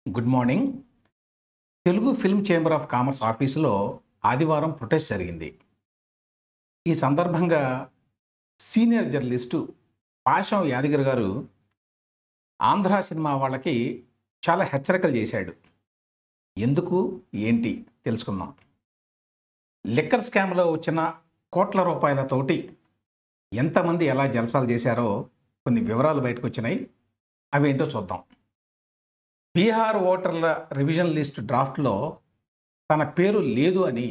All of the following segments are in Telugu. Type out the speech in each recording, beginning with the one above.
Good morning. Telugu film chamber of commerce ఆఫీసులో ఆదివారం ప్రొటెస్ట్ జరిగింది. ఈ సందర్భంగా సీనియర్ జర్నలిస్టు పాశం యాదగిరి గారు ఆంధ్ర సినిమా వాళ్ళకి చాలా హెచ్చరికలు చేశాడు. ఎందుకు, ఏంటి తెలుసుకుందాం. లిక్కర్ స్కామ్లో వచ్చిన కోట్ల రూపాయలతోటి ఎంతమంది ఎలా జల్సాలు చేశారో కొన్ని వివరాలు బయటకు వచ్చినాయి. అవేంటో చూద్దాం. బీహార్ ఓటర్ల రివిజన్ లిస్ట్ డ్రాఫ్ట్లో తన పేరు లేదు అని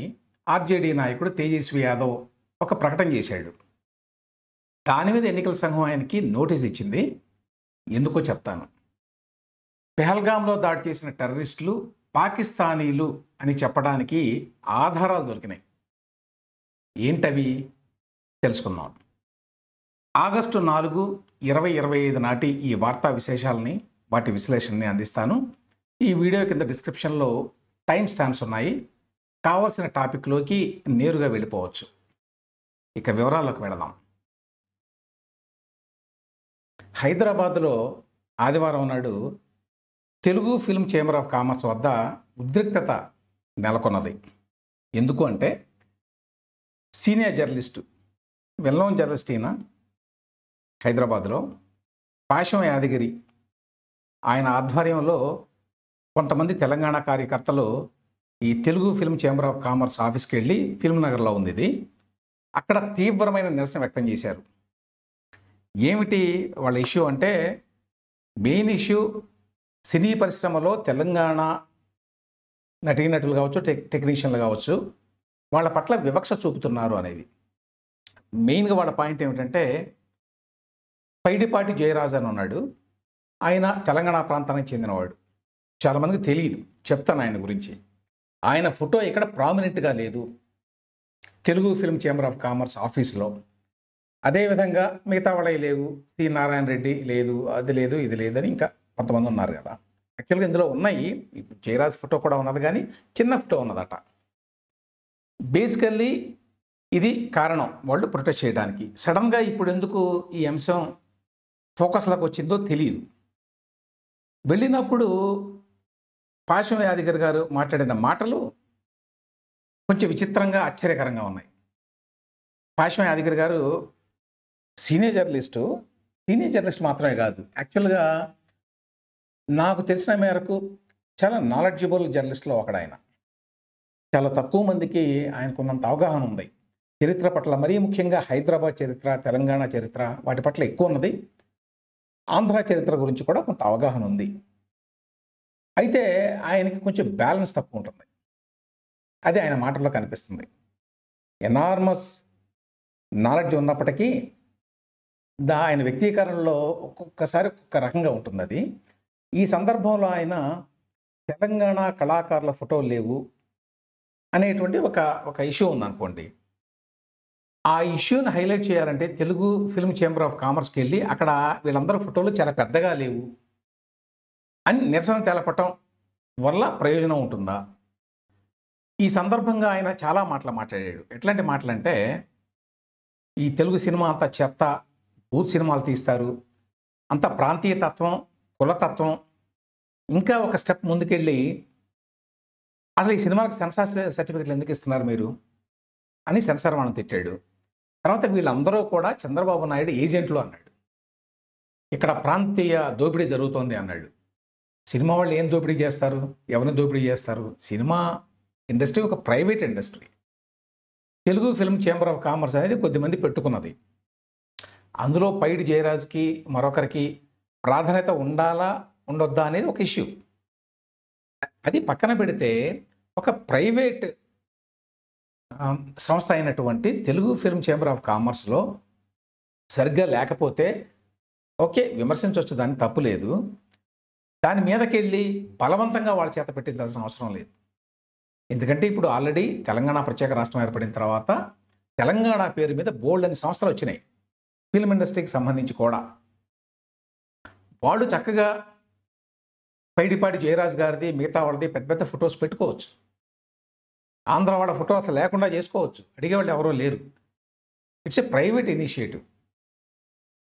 ఆర్జేడీ నాయకుడు తేజస్వి యాదవ్ ఒక ప్రకటన చేశాడు. దాని మీద ఎన్నికల సంఘం ఆయనకి నోటీస్ ఇచ్చింది. ఎందుకో చెప్తాను. పెహల్గాంలో దాడి చేసిన టెర్రరిస్టులు పాకిస్తానీలు అని చెప్పడానికి ఆధారాలు దొరికినాయి. ఏంటవి తెలుసుకుందాం. ఆగస్టు 4, 2025 నాటి ఈ వార్తా విశేషాలని, వాటి విశ్లేషణని అందిస్తాను. ఈ వీడియో కింద డిస్క్రిప్షన్లో టైం స్టాంప్స్ ఉన్నాయి. కావాల్సిన టాపిక్లోకి నేరుగా వెళ్ళిపోవచ్చు. ఇక వివరాల్లోకి వెళదాం. హైదరాబాద్లో ఆదివారం నాడు Telugu film chamber of commerce వద్ద ఉద్రిక్తత నెలకొన్నది. ఎందుకు అంటే senior journalist, well known journalist అయిన హైదరాబాద్లో పాశం యాదగిరి ఆయన ఆధ్వర్యంలో కొంతమంది తెలంగాణ కార్యకర్తలు ఈ Telugu film chamber of commerce ఆఫీస్కి వెళ్ళి ఫిల్మ్ నగర్లో ఉంది ఇది, అక్కడ తీవ్రమైన నిరసన వ్యక్తం చేశారు. ఏమిటి వాళ్ళ ఇష్యూ అంటే, మెయిన్ ఇష్యూ సినీ పరిశ్రమలో తెలంగాణ నటీనటులు కావచ్చు, టెక్నీషియన్లు కావచ్చు, వాళ్ళ పట్ల వివక్ష చూపుతున్నారు అనేది. మెయిన్గా వాళ్ళ పాయింట్ ఏమిటంటే, పైడిపాటి జయరాజ్ అని ఉన్నాడు. ఆయన తెలంగాణ ప్రాంతానికి చెందినవాడు. చాలామందికి తెలియదు, చెప్తాను ఆయన గురించి. ఆయన ఫోటో ఇక్కడ ప్రామినెంట్గా లేదు Telugu film chamber of commerce ఆఫీసులో. అదేవిధంగా మిగతా వాళ్ళవి లేవు. సి నారాయణ రెడ్డి లేదు, అది లేదు, ఇది లేదని ఇంకా కొంతమంది ఉన్నారు కదా. యాక్చువల్గా ఇందులో ఉన్నాయి. జయరాజ్ ఫోటో కూడా ఉన్నది, కానీ చిన్న ఫోటో ఉన్నదట. బేసికల్లీ ఇది కారణం వాళ్ళు ప్రొటెస్ట్ చేయడానికి. సడన్గా ఇప్పుడు ఎందుకు ఈ అంశం ఫోకస్లోకి వచ్చిందో తెలియదు. వెళ్ళినప్పుడు పాశం యాదగిరి గారు మాట్లాడిన మాటలు కొంచెం విచిత్రంగా, ఆశ్చర్యకరంగా ఉన్నాయి. పాశం యాదగిరి గారు సీనియర్ జర్నలిస్ట్ మాత్రమే కాదు, యాక్చువల్గా నాకు తెలిసిన మేరకు చాలా నాలెడ్జబుల్ జర్నలిస్ట్లో ఒకడాయన. చాలా తక్కువ మందికి ఆయనకున్నంత అవగాహన ఉంది చరిత్ర పట్ల. మరీ ముఖ్యంగా హైదరాబాద్ చరిత్ర, తెలంగాణ చరిత్ర, వాటి పట్ల ఎక్కువ ఉన్నది. ఆంధ్ర చరిత్ర గురించి కూడా కొంత అవగాహన ఉంది. అయితే ఆయనకి కొంచెం బ్యాలెన్స్ తక్కువ ఉంటుంది. అది ఆయన మాటల్లో కనిపిస్తుంది. ఎనార్మస్ నాలెడ్జ్ ఉన్నప్పటికీ ఆయన వ్యక్తీకరణలో ఒక్కొక్కసారి ఒక్కొక్క రకంగా ఉంటుంది అది. ఈ సందర్భంలో ఆయన తెలంగాణ కళాకారుల ఫోటోలు లేవు అనేటువంటి ఒక ఇష్యూ ఉందనుకోండి. ఆ ఇష్యూని హైలైట్ చేయాలంటే తెలుగు ఫిల్మ్ చేంబర్ ఆఫ్ కామర్స్కి వెళ్ళి అక్కడ వీళ్ళందరూ ఫోటోలు చాలా పెద్దగా లేవు అని నిరసన తెలపటం వల్ల ప్రయోజనం ఉంటుందా? ఈ సందర్భంగా ఆయన చాలా మాటలు మాట్లాడాడు. ఎట్లాంటి మాటలు అంటే, ఈ తెలుగు సినిమా అంతా చెత్త, బూత్ సినిమాలు తీస్తారు, అంత ప్రాంతీయతత్వం, కులతత్వం, ఇంకా ఒక స్టెప్ ముందుకెళ్ళి అసలు ఈ సినిమాకి సెన్సార్ సర్టిఫికెట్లు ఎందుకు ఇస్తున్నారు మీరు అని సెన్సార్ వాళ్ళని తిట్టాడు. తర్వాత వీళ్ళందరూ కూడా చంద్రబాబు నాయుడు ఏజెంట్లు అన్నాడు. ఇక్కడ ప్రాంతీయ దోపిడీ జరుగుతోంది అన్నాడు. సినిమా వాళ్ళు ఏం దోపిడీ చేస్తారు, ఎవరిని దోపిడీ చేస్తారు? సినిమా ఇండస్ట్రీ ఒక private industry. Telugu film chamber of commerce అనేది కొద్దిమంది పెట్టుకున్నది. అందులో పైడి జయరాజ్కి మరొకరికి ప్రాధాన్యత ఉండాలా ఉండొద్దా అనేది ఒక ఇష్యూ. అది పక్కన పెడితే ఒక ప్రైవేట్ సంస్థ అయినటువంటి తెలుగు ఫిల్మ్ చేంబర్ ఆఫ్ కామర్స్లో సరిగ్గా లేకపోతే ఓకే, విమర్శించవచ్చు, దాన్ని తప్పు లేదు. దాని మీదకెళ్ళి బలవంతంగా వాళ్ళ చేత పెట్టించాల్సిన అవసరం లేదు. ఎందుకంటే ఇప్పుడు ఆల్రెడీ తెలంగాణ ప్రత్యేక రాష్ట్రం ఏర్పడిన తర్వాత తెలంగాణ పేరు మీద బోల్డ్ అని సంస్థలు వచ్చినాయి ఫిల్మ్ ఇండస్ట్రీకి సంబంధించి కూడా. వాళ్ళు చక్కగా పైడిపాటి జయరాజ్ గారిది, మిగతా వాళ్ళది పెద్ద పెద్ద ఫొటోస్ పెట్టుకోవచ్చు. ఆంధ్ర వాళ్ళ ఫోటో అసలు లేకుండా చేసుకోవచ్చు. అడిగేవాళ్ళు ఎవరో లేరు. It's a private initiative.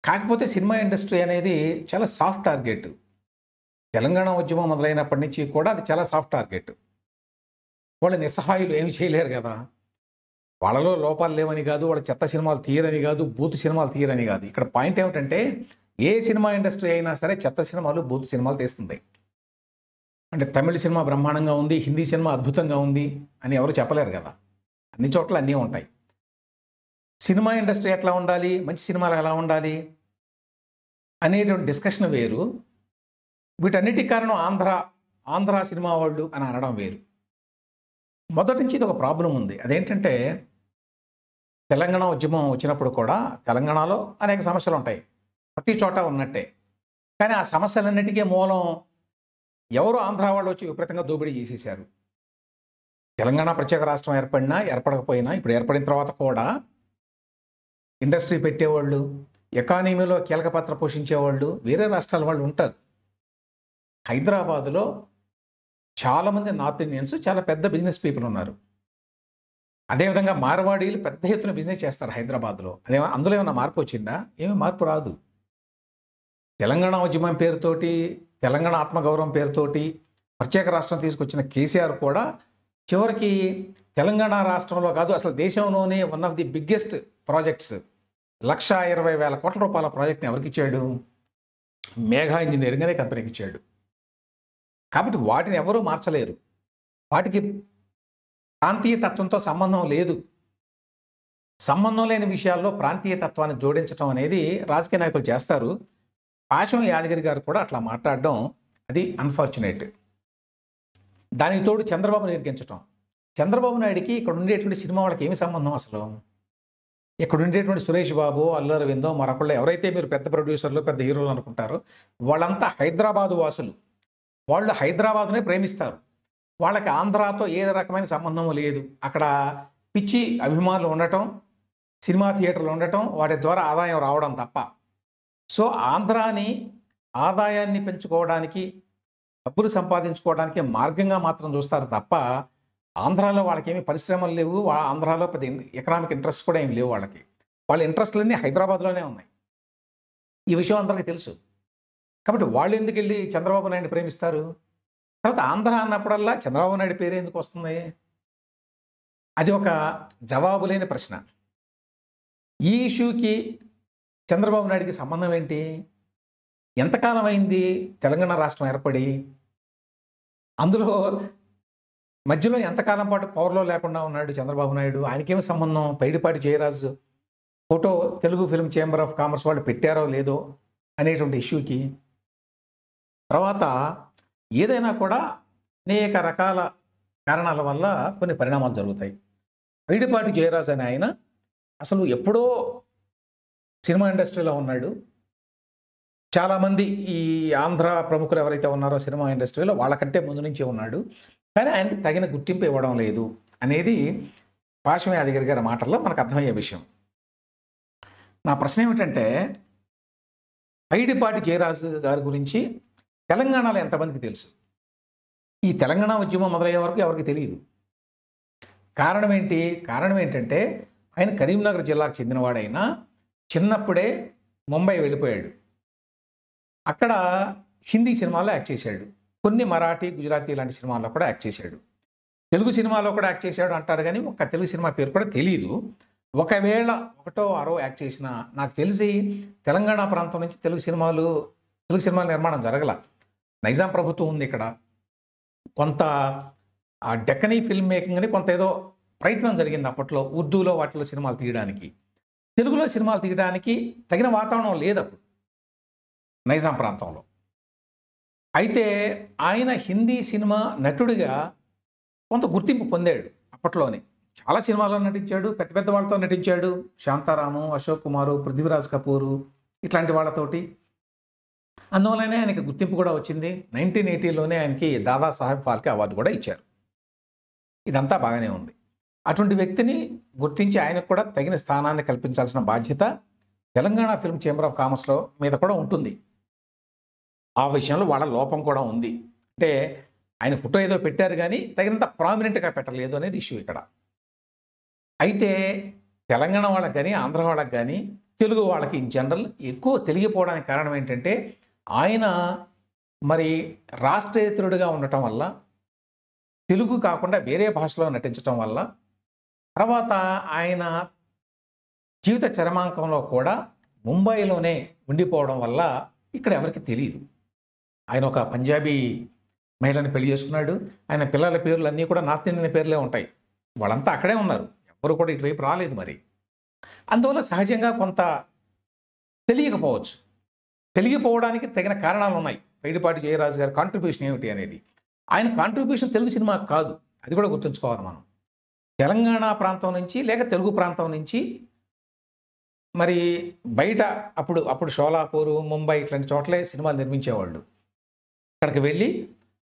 కాకపోతే సినిమా ఇండస్ట్రీ అనేది చాలా సాఫ్ట్ టార్గెట్. తెలంగాణ ఉద్యమం మొదలైనప్పటి నుంచి కూడా అది చాలా సాఫ్ట్ టార్గెట్. వాళ్ళు నిస్సహాయులు, ఏమి చేయలేరు కదా! వాళ్ళలో లోపాలు లేవని కాదు, వాళ్ళు చెత్త సినిమాలు తీయరని కాదు, బూతు సినిమాలు తీయరని కాదు. ఇక్కడ పాయింట్ ఏమిటంటే ఏ సినిమా ఇండస్ట్రీ అయినా సరే చెత్త సినిమాలు, బూతు సినిమాలు తీస్తుంది. అంటే తమిళ సినిమా బ్రహ్మాండంగా ఉంది, హిందీ సినిమా అద్భుతంగా ఉంది అని ఎవరు చెప్పలేరు కదా! అన్ని చోట్ల అన్నీ ఉంటాయి. సినిమా ఇండస్ట్రీ ఎట్లా ఉండాలి, మంచి సినిమాలు ఎలా ఉండాలి అనేటువంటి డిస్కషన్ వేరు. వీటన్నిటికి కారణం ఆంధ్ర సినిమా వాళ్ళు అని అనడం వేరు. మొదటి నుంచి ఇది ఒక ప్రాబ్లం ఉంది. అదేంటంటే తెలంగాణ ఉద్యమం వచ్చినప్పుడు కూడా తెలంగాణలో అనేక సమస్యలు ఉంటాయి, ప్రతి చోట ఉన్నట్టే. కానీ ఆ సమస్యలన్నిటికీ మూలం ఎవరు ఆంధ్ర వాళ్ళు వచ్చి విపరీతంగా దోపిడీ చేసేశారు. తెలంగాణ ప్రత్యేక రాష్ట్రం ఏర్పడినా ఏర్పడకపోయినా ఇప్పుడు ఏర్పడిన తర్వాత కూడా ఇండస్ట్రీ పెట్టేవాళ్ళు, ఎకానమీలో కీలక పాత్ర పోషించేవాళ్ళు వేరే రాష్ట్రాల వాళ్ళు ఉంటారు. హైదరాబాదులో చాలామంది నార్త్ ఇండియన్స్ చాలా పెద్ద బిజినెస్ పీపుల్ ఉన్నారు. అదేవిధంగా మార్వాడీలు పెద్ద ఎత్తున బిజినెస్ చేస్తారు హైదరాబాద్లో. అందులో ఏమైనా మార్పు వచ్చిందా? ఏమీ మార్పు రాదు. తెలంగాణ ఉద్యమం పేరుతోటి, తెలంగాణ ఆత్మగౌరవం పేరుతోటి ప్రత్యేక రాష్ట్రం తీసుకొచ్చిన కేసీఆర్ కూడా చివరికి తెలంగాణ రాష్ట్రంలో కాదు, అసలు దేశంలోనే one of the biggest projects 1,20,000 కోట్ల రూపాయల ప్రాజెక్ట్ని ఎవరికి ఇచ్చాడు? మేఘా ఇంజనీరింగ్ అనే కంపెనీకి ఇచ్చాడు. కాబట్టి వాటిని ఎవరూ మార్చలేరు. వాటికి ప్రాంతీయ తత్వంతో సంబంధం లేదు. సంబంధం లేని విషయాల్లో ప్రాంతీయ తత్వాన్ని జోడించడం అనేది రాజకీయ నాయకులు చేస్తారు. పాశం యాదగిరి గారు కూడా అట్లా మాట్లాడడం అది అన్ఫార్చునేట్. దానికి తోడు చంద్రబాబును ఇరికించడం. చంద్రబాబు నాయుడికి ఇక్కడ ఉండేటువంటి సినిమా వాళ్ళకి ఏమి సంబంధం అసలు? ఇక్కడ ఉండేటువంటి సురేష్ బాబు, అల్లు అరవిందో, మరొకళ్ళు ఎవరైతే మీరు పెద్ద ప్రొడ్యూసర్లు, పెద్ద హీరోలు అనుకుంటారో వాళ్ళంతా హైదరాబాదు వాసులు. వాళ్ళు హైదరాబాదునే ప్రేమిస్తారు. వాళ్ళకి ఆంధ్రాతో ఏ రకమైన సంబంధం లేదు. అక్కడ పిచ్చి అభిమానులు ఉండటం, సినిమా థియేటర్లు ఉండటం, వాటి ద్వారా ఆదాయం రావడం తప్ప. సో ఆంధ్రాని ఆదాయాన్ని పెంచుకోవడానికి, డబ్బులు సంపాదించుకోవడానికి మార్గంగా మాత్రం చూస్తారు తప్ప ఆంధ్రాలో వాళ్ళకి ఏమి పరిశ్రమలు లేవు. ఆంధ్రాలో పెద్ద ఎకనామిక్ ఇంట్రెస్ట్ కూడా ఏమి లేవు వాళ్ళకి. వాళ్ళ ఇంట్రెస్ట్లన్నీ హైదరాబాద్లోనే ఉన్నాయి. ఈ విషయం అందరికీ తెలుసు. కాబట్టి వాళ్ళు ఎందుకు వెళ్ళి చంద్రబాబు నాయుడిని ప్రేమిస్తారు? తర్వాత ఆంధ్ర అన్నప్పుడల్లా చంద్రబాబు నాయుడు పేరు ఎందుకు వస్తుంది? అది ఒక జవాబు లేని ప్రశ్న. ఈ ఇష్యూకి చంద్రబాబు నాయుడికి సంబంధం ఏంటి? ఎంతకాలం అయింది తెలంగాణ రాష్ట్రం ఏర్పడి? అందులో మధ్యలో ఎంతకాలం పాటు పవర్లో లేకుండా ఉన్నాడు చంద్రబాబు నాయుడు? ఆయనకేమి సంబంధం? Paidipati Jayaraju photo Telugu film chamber of commerce వాళ్ళు పెట్టారో లేదో అనేటువంటి ఇష్యూకి. తర్వాత ఏదైనా కూడా అనేక రకాల కారణాల వల్ల కొన్ని పరిణామాలు జరుగుతాయి. పైడిపాటి జయరాజు అనే ఆయన అసలు ఎప్పుడో సినిమా ఇండస్ట్రీలో ఉన్నాడు. చాలామంది ఈ ఆంధ్ర ప్రముఖులు ఎవరైతే ఉన్నారో సినిమా ఇండస్ట్రీలో వాళ్ళకంటే ముందు నుంచే ఉన్నాడు. కానీ ఆయనకు తగిన గుర్తింపు ఇవ్వడం లేదు అనేది పాశం యాదగిరి గారి మాటల్లో మనకు అర్థమయ్యే విషయం. నా ప్రశ్న ఏమిటంటే పైడిపాటి జయరాజు గారి గురించి తెలంగాణలో ఎంతమందికి తెలుసు? ఈ తెలంగాణ ఉద్యమం మొదలయ్యే వరకు ఎవరికి తెలియదు. కారణం ఏంటి? కారణం ఏంటంటే ఆయన కరీంనగర్ జిల్లాకు చెందినవాడైనా చిన్నప్పుడే ముంబై వెళ్ళిపోయాడు. అక్కడ హిందీ సినిమాల్లో యాక్ట్ చేశాడు. కొన్ని మరాఠీ, గుజరాతీ లాంటి సినిమాల్లో కూడా యాక్ట్ చేశాడు. తెలుగు సినిమాలో కూడా యాక్ట్ చేశాడు అంటారు, కానీ ఒక్క తెలుగు సినిమా పేరు కూడా తెలియదు. ఒకవేళ ఒకటో ఆరో యాక్ట్ చేసిన నాకు తెలిసి తెలంగాణ ప్రాంతం నుంచి తెలుగు సినిమాల నిర్మాణం జరగల. నైజాం ప్రభుత్వం ఉంది ఇక్కడ. కొంత ఆ డెక్కనీ ఫిల్మ్ మేకింగ్ అని కొంత ఏదో ప్రయత్నం జరిగింది అప్పట్లో, ఉర్దూలో వాటిలో సినిమాలు తీయడానికి. తెలుగులో సినిమాలు తీయడానికి తగిన వాతావరణం లేదు అప్పుడు నైజాం ప్రాంతంలో. అయితే ఆయన హిందీ సినిమా నటుడిగా కొంత గుర్తింపు పొందాడు అప్పట్లోనే. చాలా సినిమాల్లో నటించాడు, పెద్ద పెద్ద వాళ్ళతో నటించాడు. శాంతారాము, అశోక్ కుమారు, పృథ్వీరాజ్ కపూరు ఇట్లాంటి వాళ్ళతోటి. అందువల్లనే ఆయనకి గుర్తింపు కూడా వచ్చింది. 1980లోనే ఆయనకి దాదాసాహెబ్ ఫాల్కే అవార్డు కూడా ఇచ్చారు. ఇదంతా బాగానే ఉంది. అటువంటి వ్యక్తిని గుర్తించి ఆయనకు కూడా తగిన స్థానాన్ని కల్పించాల్సిన బాధ్యత తెలంగాణ ఫిల్మ్ ఛాంబర్ ఆఫ్ కామర్స్లో మీద కూడా ఉంటుంది. ఆ విషయంలో వాళ్ళ లోపం కూడా ఉంది. అంటే ఆయన ఫోటో ఏదో పెట్టారు కానీ తగినంత ప్రామినెంట్గా పెట్టలేదు అనేది ఇష్యూ ఇక్కడ. అయితే తెలంగాణ వాళ్ళకి కానీ ఆంధ్ర వాళ్ళకి కానీ తెలుగు వాళ్ళకి ఇన్ జనరల్ ఎక్కువ తెలియపోవడానికి కారణం ఏంటంటే ఆయన మరి రాష్ట్రేతరుడిగా ఉండటం వల్ల, తెలుగు కాకుండా వేరే భాషలో నటించటం వల్ల, తర్వాత ఆయన జీవిత చరమాంకంలో కూడా ముంబైలోనే ఉండిపోవడం వల్ల ఇక్కడ ఎవరికి తెలియదు. ఆయన ఒక పంజాబీ మహిళని పెళ్లి చేసుకున్నాడు. ఆయన పిల్లల పేర్లు అన్నీ కూడా నార్త్ ఇండియన్ పేర్లే ఉంటాయి. వాళ్ళంతా అక్కడే ఉన్నారు, ఎవరు కూడా ఇటువైపు రాలేదు. మరి అందువల్ల సహజంగా కొంత తెలియకపోవచ్చు. తెలియకపోవడానికి తగిన కారణాలు ఉన్నాయి. పైడిపాటి జయరాజు గారి కాంట్రిబ్యూషన్ ఏమిటి అనేది. ఆయన కాంట్రిబ్యూషన్ తెలుగు సినిమాకు కాదు, అది కూడా గుర్తుంచుకోవాలి మనం. తెలంగాణ ప్రాంతం నుంచి లేక తెలుగు ప్రాంతం నుంచి మరి బయట అప్పుడు షోలాపూరు, ముంబై ఇట్లాంటి చోట్లే సినిమాలు నిర్మించేవాళ్ళు. అక్కడికి వెళ్ళి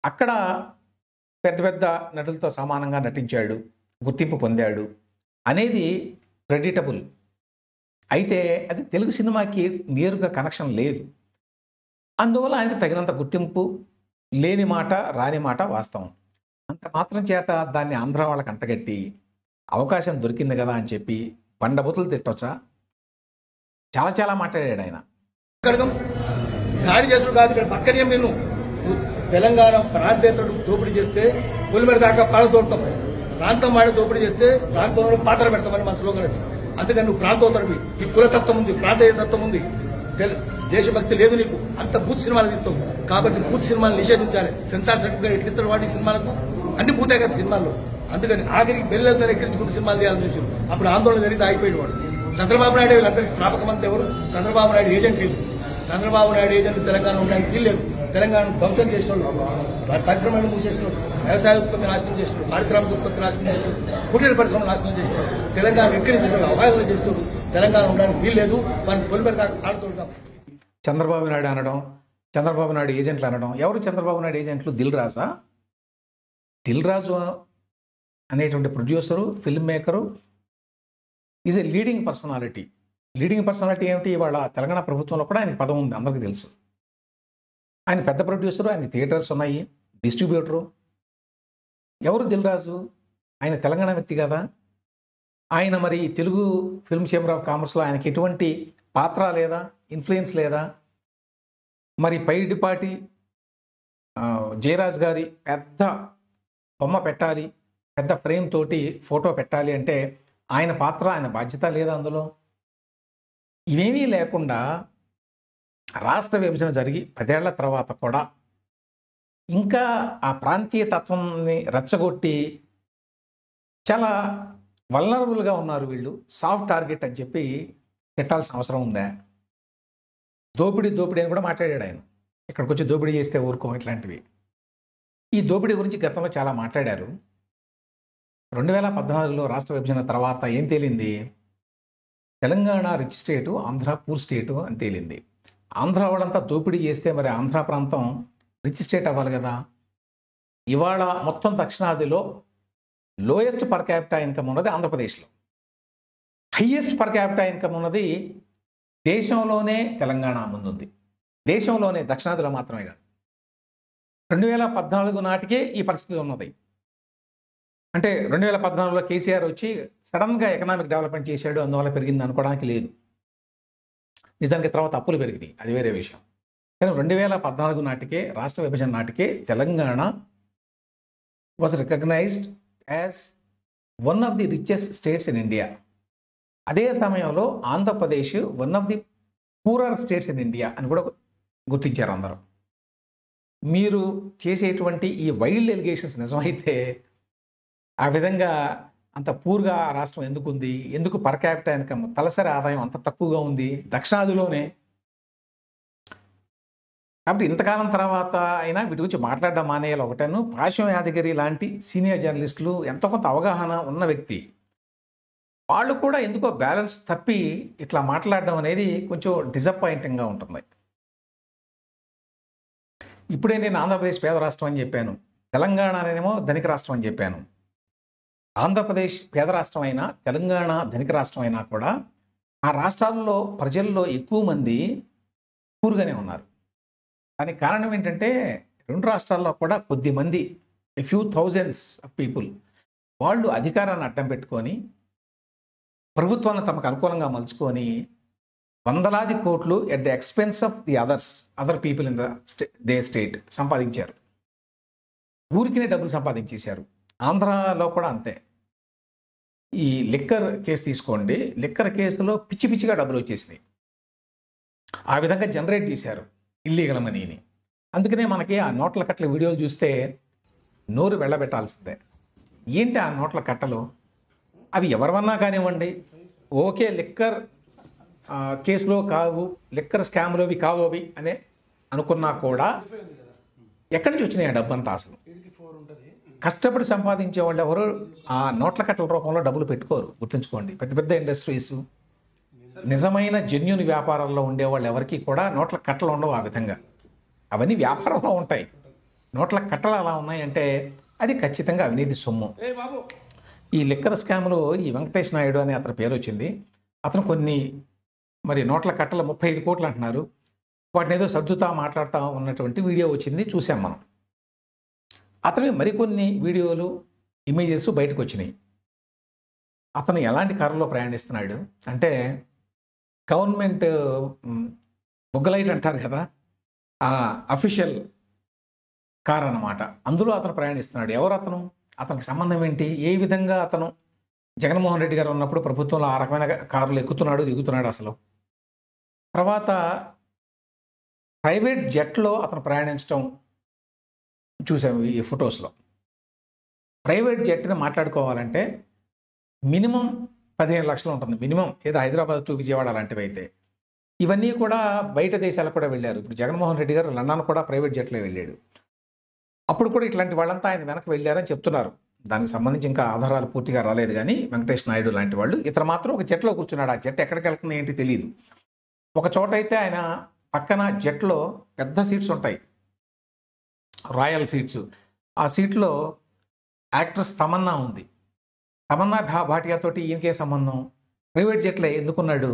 అక్కడ పెద్ద పెద్ద నటులతో సమానంగా నటించాడు, గుర్తింపు పొందాడు అనేది క్రెడిటబుల్. అయితే అది తెలుగు సినిమాకి నేరుగా కనెక్షన్ లేదు. అందువల్ల ఆయనకు తగినంత గుర్తింపు లేని మాట, రాని మాట వాస్తవం. అంత మాత్రం చేత దాన్ని ఆంధ్ర వాళ్ళకి అంటగట్టి అవకాశం దొరికింది కదా అని చెప్పి బండబూతులు తిట్టొచ్చా? చాలా చాలా మాట్లాడాడు ఆయన. దాడి చేసుడు కాదు, ఇక్కడ పక్కనే నిన్ను తెలంగాణ ప్రాంతేతరుడు దోపిడీ చేస్తే పులిమెడ దాకా పాడ తోడతాం, ప్రాంతం వాడి దోపిడీ చేస్తే ప్రాంతంలో పాత్ర పెడతామని మన స్లోగన్. అందుకని నువ్వు ప్రాంతోత్తరువి, నీ కులతత్వం ఉంది, ప్రాంతీయతత్వం ఉంది, దేశభక్తి లేదు నీకు. అంత బూత్ సినిమాలు తీస్తావు కాబట్టి బూత్ సినిమాలు నిషేధించాలి. సెన్సార్ సర్టిఫికేట్ ఎట్లా ఇస్తారు వాటి సినిమాలకు? అన్ని బూతే కదా సినిమాల్లో. అందుకని ఆఖరికి బెల్లెలతో ఎక్కించుకుంటూ సినిమాలు తీయాలని చూసి అప్పుడు ఆందోళన జరిగితే ఆగిపోయాడు వాడు. చంద్రబాబు నాయుడు వీళ్ళందరికీ ప్రాపకమంతా ఎవరు? చంద్రబాబు నాయుడు ఏజెంట్ వీళ్ళు. చంద్రబాబు నాయుడు ఏజెంట్ తెలంగాణ ఉండడానికి వీల్లేదు. తెలంగాణ ధ్వంసం చేసిన వాళ్ళు, పరిశ్రమలు మూసేసిన వాళ్ళు, వ్యవసాయ ఉత్పత్తి నాశనం చేసిన వాళ్ళు, పారిశ్రామిక ఉత్పత్తి నాశనం చేసిన వాళ్ళు, కుటీర పరిశ్రమలు నాశనం చేసిన వాళ్ళు, తెలంగాణ ఎక్కిరించిన వాళ్ళు, అవగాహన చేస్తున్నారు. తెలంగాణ ఉండడానికి వీల్లేదు, వాడిని పొలిమెర దాకా ఆడుతుంటాం. చంద్రబాబు నాయుడు అనడం, చంద్రబాబు నాయుడు ఏజెంట్లు అనడం. ఎవరు చంద్రబాబు నాయుడు ఏజెంట్లు? దిల్ రాజా? దిల్ రాజు అనేటువంటి producer, film maker, is a leading personality. Leading personality ఏమిటి? ఇవాళ తెలంగాణ ప్రభుత్వంలో కూడా ఆయనకి పదం ఉంది, అందరికీ తెలుసు. ఆయన పెద్ద ప్రొడ్యూసరు, ఆయన థియేటర్స్ ఉన్నాయి, డిస్ట్రిబ్యూటరు. ఎవరు దిల్ రాజు? ఆయన తెలంగాణ వ్యక్తి కదా. ఆయన మరి తెలుగు ఫిల్మ్ చేంబర్ ఆఫ్ కామర్స్లో ఆయనకి ఎటువంటి పాత్ర లేదా, ఇన్ఫ్లుయెన్స్ లేదా? మరి పైడిపాటి జయరాజ్ గారి పెద్ద బొమ్మ పెట్టాలి, పెద్ద ఫ్రేమ్ తోటి ఫోటో పెట్టాలి అంటే ఆయన పాత్ర, ఆయన బాధ్యత లేదా అందులో? ఇవేమీ లేకుండా రాష్ట్ర విభజన జరిగి 10 ఏళ్ల తర్వాత కూడా ఇంకా ఆ ప్రాంతీయ తత్వాన్ని రెచ్చగొట్టి చాలా వల్నరబుల్గా ఉన్నారు వీళ్ళు, సాఫ్ట్ టార్గెట్ అని చెప్పి తిట్టాల్సిన అవసరం ఉందా? దోపిడీ అని కూడా మాట్లాడాడు ఆయన. ఇక్కడికి వచ్చి దోపిడీ చేస్తే ఊరుకో, ఇట్లాంటివి. ఈ దోపిడీ గురించి గతంలో చాలా మాట్లాడారు. 2014లో రాష్ట్ర విభజన తర్వాత ఏం తేలింది? తెలంగాణ రిచ్ స్టేటు, ఆంధ్ర పూర్ స్టేటు అని తేలింది. ఆంధ్ర వాళ్ళంతా దోపిడీ చేస్తే మరి ఆంధ్ర ప్రాంతం రిచ్ స్టేట్ అవ్వాలి కదా. ఇవాళ మొత్తం దక్షిణాదిలో లోయెస్ట్ పర్ క్యాపిటా ఇన్కమ్ ఉన్నది ఆంధ్రప్రదేశ్లో, హయ్యెస్ట్ పర్ క్యాపిటా ఇన్కమ్ ఉన్నది దేశంలోనే తెలంగాణ ముందుంది. దేశంలోనే, దక్షిణాదిలో మాత్రమే కాదు. 2014 నాటికే ఈ పరిస్థితి ఉన్నది. అంటే 2014లో కేసీఆర్ వచ్చి సడన్గా ఎకనామిక్ డెవలప్మెంట్ చేశాడు, అందువల్ల పెరిగింది అనుకోవడానికి లేదు. నిజానికి తర్వాత అప్పులు పెరిగినాయి, అది వేరే విషయం. కానీ 2014 నాటికే, రాష్ట్ర విభజన నాటికే Telangana was recognized as one of the richest states in India. అదే సమయంలో Andhra Pradesh one of the poorer states in India అని కూడా గుర్తించారు అందరూ. మీరు చేసేటువంటి ఈ వైల్డ్ ఎలిగేషన్స్ నిజమైతే ఆ విధంగా అంత పూర్గా రాష్ట్రం ఎందుకు ఉంది? ఎందుకు పర్ క్యాపిటా ఇన్కమ్, తలసరి ఆదాయం అంత తక్కువగా ఉంది దక్షిణాదిలోనే? కాబట్టి ఇంతకాలం తర్వాత అయినా వీటి గురించి మాట్లాడడం మానేయాలి. ఒకటను పాశం యాదగిరి లాంటి సీనియర్ జర్నలిస్టులు, ఎంతో కొంత అవగాహన ఉన్న వ్యక్తి, వాళ్ళు కూడా ఎందుకో బ్యాలెన్స్ తప్పి ఇట్లా మాట్లాడడం అనేది కొంచెం డిసప్పాయింటింగ్గా ఉంటుంది. ఇప్పుడే నేను ఆంధ్రప్రదేశ్ పేద రాష్ట్రం అని చెప్పాను, తెలంగాణ అనేమో ధనిక రాష్ట్రం అని చెప్పాను. ఆంధ్రప్రదేశ్ పేద రాష్ట్రం అయినా, తెలంగాణ ధనిక రాష్ట్రం అయినా కూడా ఆ రాష్ట్రాల్లో ప్రజల్లో ఎక్కువ మంది పూర్గానే ఉన్నారు. దానికి కారణం ఏంటంటే రెండు రాష్ట్రాల్లో కూడా కొద్ది మంది, a few thousands of people, వాళ్ళు అధికారాన్ని అడ్డం పెట్టుకొని ప్రభుత్వాన్ని తమకు అనుకూలంగా మలుచుకొని వందలాది కోట్లు at the expense of the other people in they state సంపాదించారు. ఊరికినే డబ్బులు సంపాదించేశారు. ఆంధ్రాలో కూడా అంతే. ఈ లిక్కర్ కేసు తీసుకోండి, లిక్కర్ కేసులో పిచ్చి పిచ్చిగా డబ్బులు వచ్చేసినాయి. ఆ విధంగా జనరేట్ చేశారు ఇల్లీగల్ మనీని. అందుకనే మనకి ఆ నోట్ల కట్టల వీడియోలు చూస్తే నోరు వెళ్ళబెట్టాల్సిందే. ఏంటి ఆ నోట్ల కట్టలు? అవి ఎవరివన్నా కానివ్వండి, ఓకే లిక్కర్ కేసులో కావు, లిక్కర్ స్కామ్లో అవి కావు అవి అనే అనుకున్నా కూడా ఎక్కడి నుంచి వచ్చినాయి ఆ డబ్బు అంతా? అసలు కష్టపడి సంపాదించే వాళ్ళు ఎవరు ఆ నోట్ల కట్టల రూపంలో డబ్బులు పెట్టుకోరు, గుర్తుంచుకోండి. పెద్ద పెద్ద ఇండస్ట్రీస్, నిజమైన జెన్యూన్ వ్యాపారాల్లో ఉండేవాళ్ళు ఎవరికి కూడా నోట్ల కట్టలు ఉండవు ఆ విధంగా. అవన్నీ వ్యాపారంలో ఉంటాయి. నోట్ల కట్టలు అలా ఉన్నాయంటే అది ఖచ్చితంగా అవినీతి సొమ్ము. ఈ లిక్కర్ స్కామ్లో ఈ వెంకటేష్ నాయుడు అనే అతని పేరు వచ్చింది. అతను కొన్ని మరి నోట్ల కట్టలు 35 కోట్లు అంటున్నారు. వాటిని ఏదో సర్దుతా మాట్లాడుతూ ఉన్నటువంటి వీడియో వచ్చింది, చూసాం మనం. అతని మరికొన్ని వీడియోలు, ఇమేజెస్ బయటకు వచ్చినాయి. అతను ఎలాంటి కారులో ప్రయాణిస్తున్నాడు అంటే గవర్నమెంట్ బుగ్గలైట్ అంటారు కదా, ఆ అఫీషియల్ కార్ అన్నమాట. అందులో అతను ప్రయాణిస్తున్నాడు. ఎవరు అతను? అతనికి సంబంధం ఏంటి? ఏ విధంగా అతను జగన్మోహన్ రెడ్డి గారు ఉన్నప్పుడు ప్రభుత్వంలో ఆ రకమైన కారులు ఎక్కుతున్నాడు, దిగుతున్నాడు అసలు? తర్వాత ప్రైవేట్ జెట్లో అతను ప్రయాణించడం చూసాము ఈ ఫొటోస్లో. ప్రైవేట్ జెట్ని మాట్లాడుకోవాలంటే మినిమం 15 లక్షలు ఉంటుంది, మినిమం. ఏదో హైదరాబాద్ టు విజయవాడ అలాంటివి అయితే. ఇవన్నీ కూడా బయట దేశాలకు కూడా వెళ్ళారు. ఇప్పుడు జగన్మోహన్ రెడ్డి గారు లండన్ కూడా ప్రైవేట్ జెట్లో వెళ్ళాడు. అప్పుడు కూడా ఇట్లాంటి వాళ్ళంతా ఆయన వెనక్కి వెళ్ళారని చెప్తున్నారు. దానికి సంబంధించి ఇంకా ఆధారాలు పూర్తిగా రాలేదు. కానీ వెంకటేష్ నాయుడు లాంటి వాళ్ళు, ఇతను మాత్రం ఒక జెట్లో కూర్చున్నాడు. ఆ జెట్ ఎక్కడికి వెళ్తుంది ఏంటి తెలియదు. ఒక చోట అయితే ఆయన పక్కన జెట్లో పెద్ద సీట్స్ ఉంటాయి, రాయల్ సీట్స్. ఆ సీట్లో యాక్ట్రెస్ తమన్నా ఉంది. తమన్నా భాటియా తోటి ఈయనకే సంబంధం? ప్రైవేట్ జెట్లో ఎందుకున్నాడు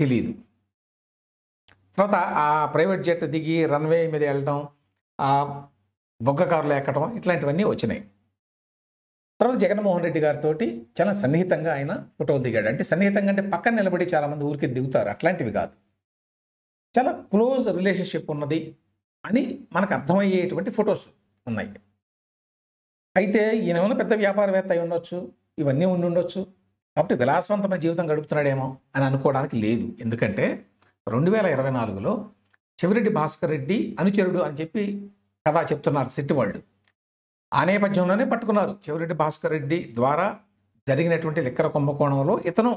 తెలియదు. తర్వాత ఆ ప్రైవేట్ జెట్ దిగి రన్వే మీద వెళ్ళడం, ఆ బొగ్గ కారులో ఎక్కడం, ఇట్లాంటివన్నీ వచ్చినాయి. తర్వాత జగన్మోహన్ రెడ్డి గారితో చాలా సన్నిహితంగా ఆయన ఫోటోలు దిగాడు. అంటే సన్నిహితంగా అంటే పక్కన నిలబడి చాలామంది ఊరికి దిగుతారు, అట్లాంటివి కాదు. చాలా క్లోజ్ రిలేషన్షిప్ ఉన్నది అని మనకు అర్థమయ్యేటువంటి ఫొటోస్ ఉన్నాయి. అయితే ఈయన ఏమైనా పెద్ద వ్యాపారవేత్త అయి ఉండొచ్చు, ఇవన్నీ ఉండి ఉండొచ్చు. కాబట్టి విలాసవంతమైన జీవితం గడుపుతున్నాడేమో అని అనుకోవడానికి లేదు. ఎందుకంటే 2024లో చెవిరెడ్డి భాస్కర్ రెడ్డి అనుచరుడు అని చెప్పి కథ చెప్తున్నారు సిట్ వాళ్ళు. ఆ నేపథ్యంలోనే పట్టుకున్నారు. చెవిరెడ్డి భాస్కర్ రెడ్డి ద్వారా జరిగినటువంటి లిక్కర కుంభకోణంలో ఇతను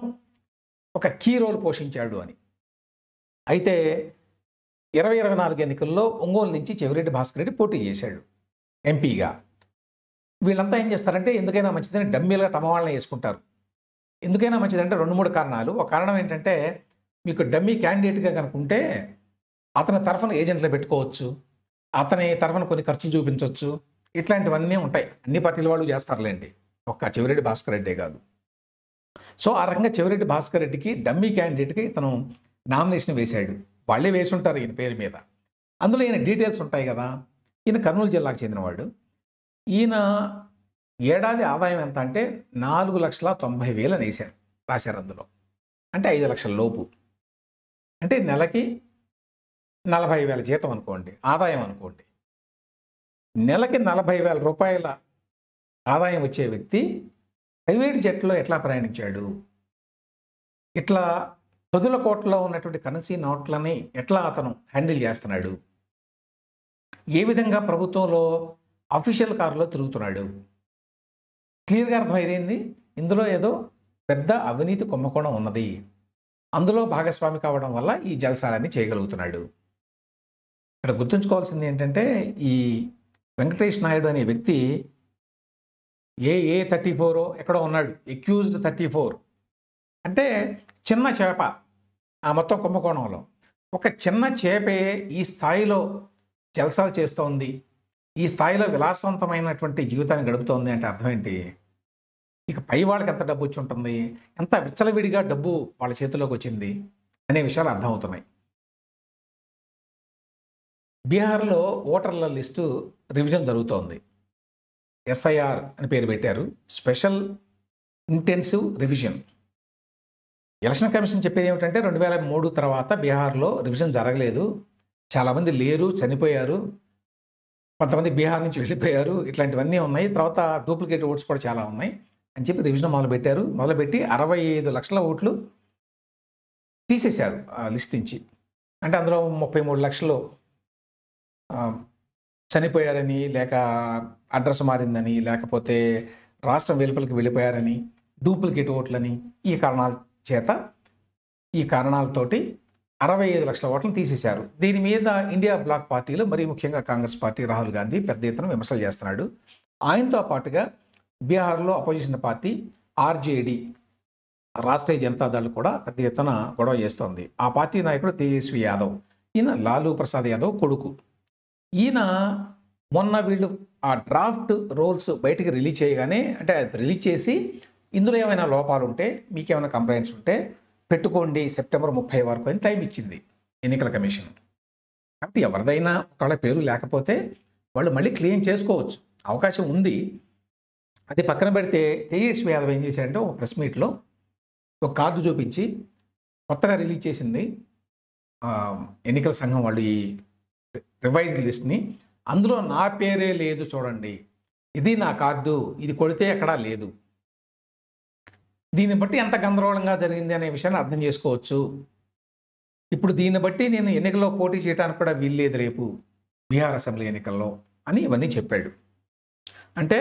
ఒక కీ రోల్ పోషించాడు అని. అయితే 2024 ఎన్నికల్లో ఒంగోలు నుంచి చెవిరెడ్డి భాస్కర్ రెడ్డి పోటీ చేశాడు ఎంపీగా. వీళ్ళంతా ఏం చేస్తారంటే ఎందుకైనా మంచిదని డమ్మీలుగా తమ వాళ్ళని వేసుకుంటారు. ఎందుకైనా మంచిదంటే 2-3 కారణాలు. ఒక కారణం ఏంటంటే మీకు డమ్మీ క్యాండిడేట్గా కనుక ఉంటే అతని తరఫున ఏజెంట్లు పెట్టుకోవచ్చు, అతని తరఫున కొన్ని ఖర్చులు చూపించవచ్చు, ఇట్లాంటివన్నీ ఉంటాయి. అన్ని పార్టీల వాళ్ళు చేస్తారులేండి, ఒక్క చెవిరెడ్డి భాస్కర్ రెడ్డే కాదు. సో ఆ రకంగా చెవిరెడ్డి భాస్కర్ రెడ్డికి డమ్మీ క్యాండిడేట్కి ఇతను నామినేషన్ వేశాడు. వాళ్ళే వేసుంటారు ఈయన పేరు మీద. అందులో ఈయన డీటెయిల్స్ ఉంటాయి కదా. ఈయన కర్నూలు జిల్లాకు చెందినవాడు. ఈయన ఏడాది ఆదాయం ఎంత అంటే 4,90,000 అని రాశారు అందులో. అంటే 5 లక్షల లోపు. అంటే నెలకి 40,000 జీతం అనుకోండి, ఆదాయం అనుకోండి. నెలకి 40,000 రూపాయల ఆదాయం వచ్చే వ్యక్తి ప్రైవేట్ జెట్లో ఎట్లా ప్రయాణించాడు? ఇట్లా 10,000 కోట్లలో ఉన్నటువంటి కరెన్సీ నోట్లని ఎట్లా అతను హ్యాండిల్ చేస్తున్నాడు? ఏ విధంగా ప్రభుత్వంలో అఫీషియల్ కారులో తిరుగుతున్నాడు? క్లియర్గా అర్థమైంది. ఇందులో ఏదో పెద్ద అవినీతి కుంభకోణం ఉన్నది. అందులో భాగస్వామి కావడం వల్ల ఈ జల్సాలన్నీ చేయగలుగుతున్నాడు. ఇక్కడ గుర్తుంచుకోవాల్సింది ఏంటంటే ఈ వెంకటేష్ నాయుడు అనే వ్యక్తి AA34 ఎక్కడో ఉన్నాడు, అక్యూజ్డ్ 34. అంటే చిన్న చేప ఆ మొత్తం కుంభకోణంలో. ఒక చిన్న చేపే ఈ స్థాయిలో జల్సాలు చేస్తోంది, ఈ స్థాయిలో విలాసవంతమైనటువంటి జీవితాన్ని గడుపుతోంది అంటే అర్థం ఏంటి? ఇక పై వాళ్ళకి ఎంత డబ్బు వచ్చి ఉంటుంది, ఎంత విచ్చలవిడిగా డబ్బు వాళ్ళ చేతిలోకి వచ్చింది అనే విషయాలు అర్థమవుతున్నాయి. బీహార్లో ఓటర్ల లిస్టు రివిజన్ జరుగుతోంది. SIR అని పేరు పెట్టారు, special intensive revision. Election commission చెప్పేది ఏమిటంటే 2003 తర్వాత బీహార్లో రివిజన్ జరగలేదు, చాలామంది లేరు, చనిపోయారు, కొంతమంది బీహార్ నుంచి వెళ్ళిపోయారు, ఇట్లాంటివన్నీ ఉన్నాయి, తర్వాత డూప్లికేట్ ఓట్స్ కూడా చాలా ఉన్నాయి అని చెప్పి రివిజన్ మొదలుపెట్టారు. మొదలుపెట్టి 65 లక్షల ఓట్లు తీసేశారు ఆ లిస్ట్ నుంచి. అంటే అందులో 33 లక్షలు చనిపోయారని, లేక అడ్రస్ మారిందని, లేకపోతే రాష్ట్రం వెలుపలికి వెళ్ళిపోయారని, డూప్లికేట్ ఓట్లని, ఈ కారణాలతోటి 65 లక్షల ఓట్లను తీసేశారు. దీని మీద ఇండియా బ్లాక్ పార్టీలు, మరీ ముఖ్యంగా కాంగ్రెస్ పార్టీ రాహుల్ గాంధీ పెద్ద ఎత్తున విమర్శలు చేస్తున్నాడు. ఆయనతో పాటుగా బీహార్లో opposition party RJD, Rashtriya Janata Dal కూడా పెద్ద ఎత్తున గొడవ చేస్తోంది. ఆ పార్టీ నాయకుడు తేజస్వి యాదవ్, ఈయన లాలూ ప్రసాద్ యాదవ్ కొడుకు. ఈయన మొన్న వీళ్ళు ఆ డ్రాఫ్ట్ రోల్స్ బయటికి రిలీజ్ చేయగానే, అంటే రిలీజ్ చేసి ఇందులో ఏమైనా లోపాలు ఉంటే, మీకేమైనా కంప్లైంట్స్ ఉంటే పెట్టుకోండి సెప్టెంబర్ 30 వరకు అని టైం ఇచ్చింది ఎన్నికల కమిషన్. కాబట్టి ఎవరిదైనా ఒకవేళ పేరు లేకపోతే వాళ్ళు మళ్ళీ క్లెయిమ్ చేసుకోవచ్చు, అవకాశం ఉంది. అది పక్కన పెడితే తేజస్వి యాదవ్ ఏం చేశాడంటే ఒక ప్రెస్ మీట్లో ఒక కార్డు చూపించి, కొత్తగా రిలీజ్ చేసింది ఎన్నికల సంఘం వాళ్ళు ఈ రివైజ్డ్ లిస్ట్ని, అందులో నా పేరే లేదు చూడండి, ఇది నా కార్డు, ఇది కొడితే ఎక్కడా లేదు, దీన్ని బట్టి ఎంత గందరగోళంగా జరిగింది అనే విషయాన్ని అర్థం చేసుకోవచ్చు. ఇప్పుడు దీన్ని బట్టి నేను ఎన్నికల్లో పోటీ చేయడానికి కూడా వీల్లేదు రేపు బీహార్ అసెంబ్లీ ఎన్నికల్లో అని ఇవన్నీ చెప్పాడు. అంటే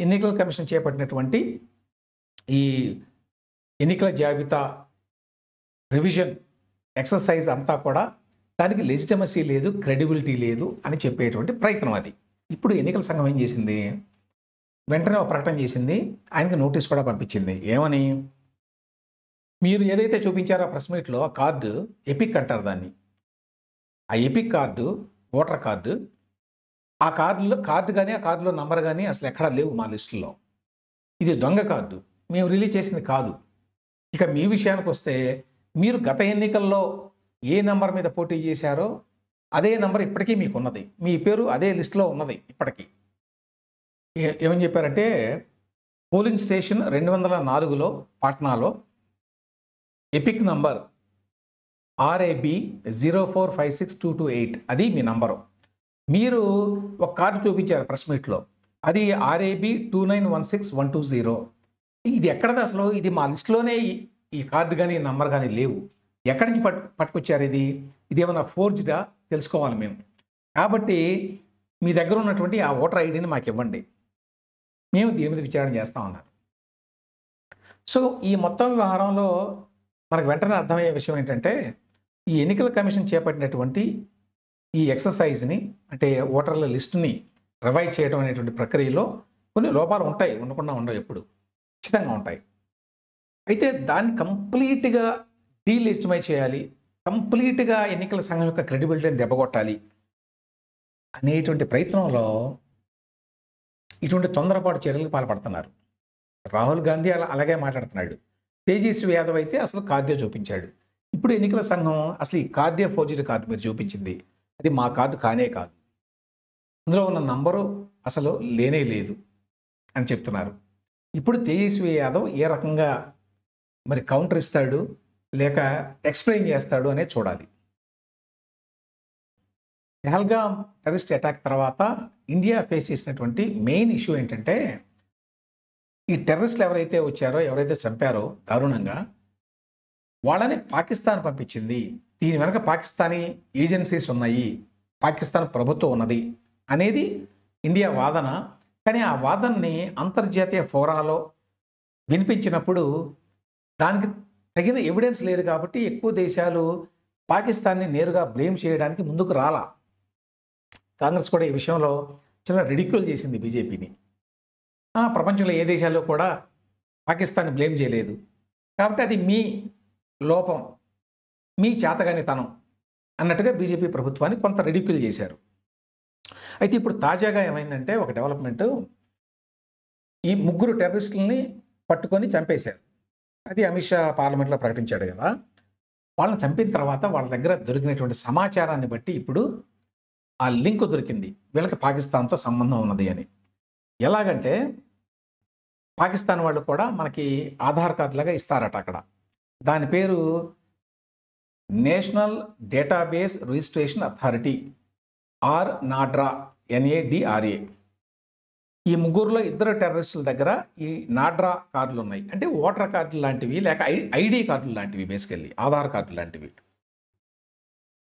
ఎన్నికల కమిషన్ చేపట్టినటువంటి ఈ ఎన్నికల జాబితా రివిజన్ ఎక్సర్సైజ్ అంతా కూడా దానికి లెజిటమసీ లేదు, క్రెడిబిలిటీ లేదు అని చెప్పేటువంటి ప్రయత్నం అది. ఇప్పుడు ఎన్నికల సంఘం ఏం చేసింది, వెంటనే ఒక ప్రకటన చేసింది, ఆయనకి నోటీస్ కూడా పంపించింది. ఏమని, మీరు ఏదైతే చూపించారో ఆ ప్రెస్ మీట్లో ఆ కార్డు, ఎపిక్ అంటారు దాన్ని, ఆ ఎపిక్ కార్డు, ఓటర్ కార్డు, ఆ కార్డు కానీ ఆ కార్డులో నంబర్ కానీ అసలు ఎక్కడా లేవు మా లిస్టులో, ఇది దొంగ కార్డు, మేము రిలీజ్ చేసింది కాదు. ఇక మీ విషయానికి వస్తే, మీరు గత ఎన్నికల్లో ఏ నెంబర్ మీద పోటీ చేశారో అదే నెంబర్ ఇప్పటికీ మీకు ఉన్నది, మీ పేరు అదే లిస్టులో ఉన్నది ఇప్పటికీ. ఏమని చెప్పారంటే, పోలింగ్ స్టేషన్ 204లో పాట్నాలో ఎపిక్ నంబర్ RAB 0456228, అది మీ నంబరు. మీరు ఒక కార్డు చూపించారు ప్రెస్ మీట్లో, అది RAB 2916120. ఇది ఎక్కడది అసలు, ఇది మా లిస్టులోనే ఈ కార్డు కానీ నంబర్ కానీ లేవు, ఎక్కడి నుంచి పట్టుకొచ్చారు, ఇది ఏమైనా ఫోర్జ్డా తెలుసుకోవాలి మేము. కాబట్టి మీ దగ్గర ఉన్నటువంటి ఆ ఓటర్ ఐడిని మాకు ఇవ్వండి, మేము దీని మీద విచారణ చేస్తామన్నారు. సో ఈ మొత్తం వ్యవహారంలో మనకు వెంటనే అర్థమయ్యే విషయం ఏంటంటే, ఈ ఎన్నికల కమిషన్ చేపట్టినటువంటి ఈ ఎక్సర్సైజ్ని, అంటే ఓటర్ల లిస్టుని రివైజ్ చేయడం అనేటువంటి ప్రక్రియలో కొన్ని లోపాలు ఉంటాయి, ఉండకుండా ఉండవు, ఎప్పుడు ఖచ్చితంగా ఉంటాయి. అయితే దాన్ని కంప్లీట్గా డీలిస్టిమైజ్ చేయాలి, కంప్లీట్గా ఎన్నికల సంఘం యొక్క క్రెడిబిలిటీని దెబ్బకొట్టాలి అనేటువంటి ప్రయత్నంలో ఇటువంటి తొందరపాటు చర్యలకు పాల్పడుతున్నారు. రాహుల్ గాంధీ అలాగే మాట్లాడుతున్నాడు. తేజస్వి యాదవ్ అయితే అసలు కార్డే చూపించాడు. ఇప్పుడు ఎన్నికల సంఘం అసలు ఈ కార్డే ఫోర్జరీ కార్డు మీరు చూపించింది, అది మా కార్డు కానే కాదు, అందులో ఉన్న నంబరు అసలు లేనే లేదు అని చెప్తున్నారు. ఇప్పుడు తేజస్వి యాదవ్ ఏ రకంగా మరి కౌంటర్ ఇస్తాడు లేక ఎక్స్ప్లెయిన్ చేస్తాడు అనేది చూడాలి. పహల్గామ్ టెర్రరిస్ట్ అటాక్ తర్వాత ఇండియా ఫేస్ చేసినటువంటి మెయిన్ ఇష్యూ ఏంటంటే, ఈ టెర్రరిస్టులు ఎవరైతే వచ్చారో, ఎవరైతే చంపారో దారుణంగా, వాళ్ళని పాకిస్తాన్ పంపించింది, దీని వెనక పాకిస్తానీ ఏజెన్సీస్ ఉన్నాయి, పాకిస్తాన్ ప్రభుత్వం ఉన్నది అనేది ఇండియా వాదన. కానీ ఆ వాదనని అంతర్జాతీయ ఫోరాలో వినిపించినప్పుడు దానికి తగిన ఎవిడెన్స్ లేదు కాబట్టి ఎక్కువ దేశాలు పాకిస్తాన్ని నేరుగా బ్లేమ్ చేయడానికి ముందుకు రాలా. కాంగ్రెస్ కూడా ఈ విషయంలో చాలా రిడిక్యూల్ చేసింది బీజేపీని. ప్రపంచంలో ఏ దేశాల్లో కూడా పాకిస్తాన్ని బ్లేమ్ చేయలేదు కాబట్టి అది మీ లోపం, మీ చేతగానితనం అన్నట్టుగా బీజేపీ ప్రభుత్వాన్ని కొంత రిడిక్యూల్ చేశారు. అయితే ఇప్పుడు తాజాగా ఏమైందంటే ఒక డెవలప్మెంట్, ఈ 3 టెర్రరిస్టులని పట్టుకొని చంపేశారు. అది అమిత్ షా పార్లమెంట్లో ప్రకటించాడు కదా. వాళ్ళని చంపిన తర్వాత వాళ్ళ దగ్గర దొరికినటువంటి సమాచారాన్ని బట్టి ఇప్పుడు ఆ లింక్ దొరికింది, వీళ్ళకి పాకిస్తాన్తో సంబంధం ఉన్నది అని. ఎలాగంటే పాకిస్తాన్ వాళ్ళు కూడా మనకి ఆధార్ కార్డు లాగా ఇస్తారట అక్కడ. దాని పేరు national database registration authority, or NADRA, NADRA. ఈ ముగ్గురులో ఇద్దరు టెర్రరిస్టుల దగ్గర ఈ నాడ్రా కార్డులు ఉన్నాయి. అంటే ఓటర్ కార్డులు లాంటివి, లేక ID కార్డులు లాంటివి, బేసికల్లీ ఆధార్ కార్డులు లాంటివి.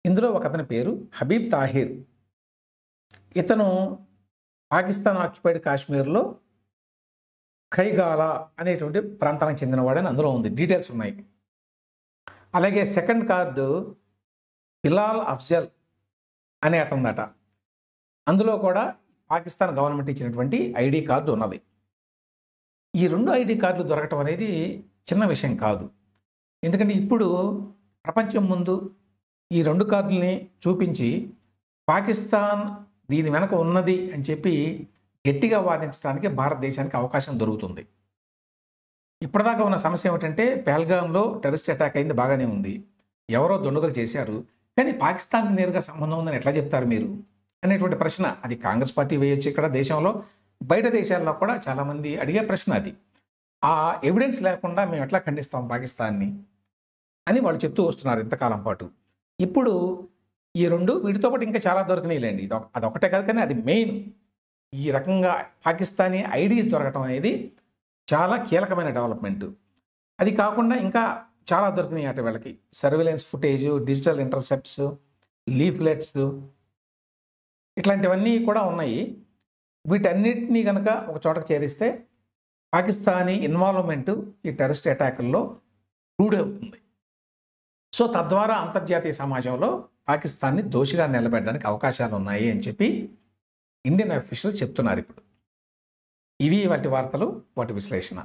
ఇందులో ఒక అతని పేరు హబీబ్ తాహిర్. ఇతను పాకిస్తాన్ ఆక్యుపైడ్ కాశ్మీర్లో ఖైగాలా అనేటువంటి ప్రాంతానికి చెందినవాడని అందులో ఉంది, డీటెయిల్స్ ఉన్నాయి. అలాగే సెకండ్ కార్డు బిలాల్ అఫ్జల్ అనే అతనిదట. అందులో కూడా పాకిస్తాన్ గవర్నమెంట్ ఇచ్చినటువంటి ID కార్డు ఉన్నది. ఈ 2 ID కార్డులు దొరకటం అనేది చిన్న విషయం కాదు. ఎందుకంటే ఇప్పుడు ప్రపంచం ముందు ఈ 2 కార్డుల్ని చూపించి పాకిస్తాన్ దీని వెనక ఉన్నది అని చెప్పి గట్టిగా వాదించడానికి భారతదేశానికి అవకాశం దొరుకుతుంది. ఇప్పటిదాకా ఉన్న సమస్య ఏమిటంటే, పెహల్గాంలో టెర్రరిస్ట్ అటాక్ అయింది, బాగానే ఉంది, ఎవరో దుండగులు చేశారు, కానీ పాకిస్తాన్కి నేరుగా సంబంధం ఉందని ఎట్లా చెప్తారు మీరు అనేటువంటి ప్రశ్న. అది కాంగ్రెస్ పార్టీ వేయొచ్చు ఇక్కడ దేశంలో, బయట దేశాల్లో కూడా చాలామంది అడిగే ప్రశ్న అది. ఆ ఎవిడెన్స్ లేకుండా మేము ఎట్లా ఖండిస్తాం పాకిస్తాన్ని అని వాళ్ళు చెప్తూ వస్తున్నారు ఇంతకాలం పాటు. ఇప్పుడు ఈ 2 వీటితో పాటు ఇంకా చాలా దొరికినాయిలేండి, అదొకటే కాదు, కానీ అది మెయిన్. ఈ రకంగా పాకిస్తానీ IDs దొరకటం అనేది చాలా కీలకమైన డెవలప్మెంట్. అది కాకుండా ఇంకా చాలా దొరికినాయి అట వీళ్ళకి. Surveillance footage, digital intercepts, leaflets, ఇట్లాంటివన్నీ కూడా ఉన్నాయి. వీటన్నిటినీ కనుక ఒక చోటకు చేరిస్తే పాకిస్తానీ ఇన్వాల్వ్మెంట్ ఈ టెర్రరిస్ట్ అటాకుల్లో రూఢి అవుతుంది. సో తద్వారా అంతర్జాతీయ సమాజంలో పాకిస్తాన్ని దోషిగా నిలబెట్టడానికి అవకాశాలు ఉన్నాయి అని చెప్పి ఇండియన్ అఫీషియల్ చెప్తున్నారు ఇప్పుడు. ఇవి వాటి వార్తలు, వాటి విశ్లేషణ.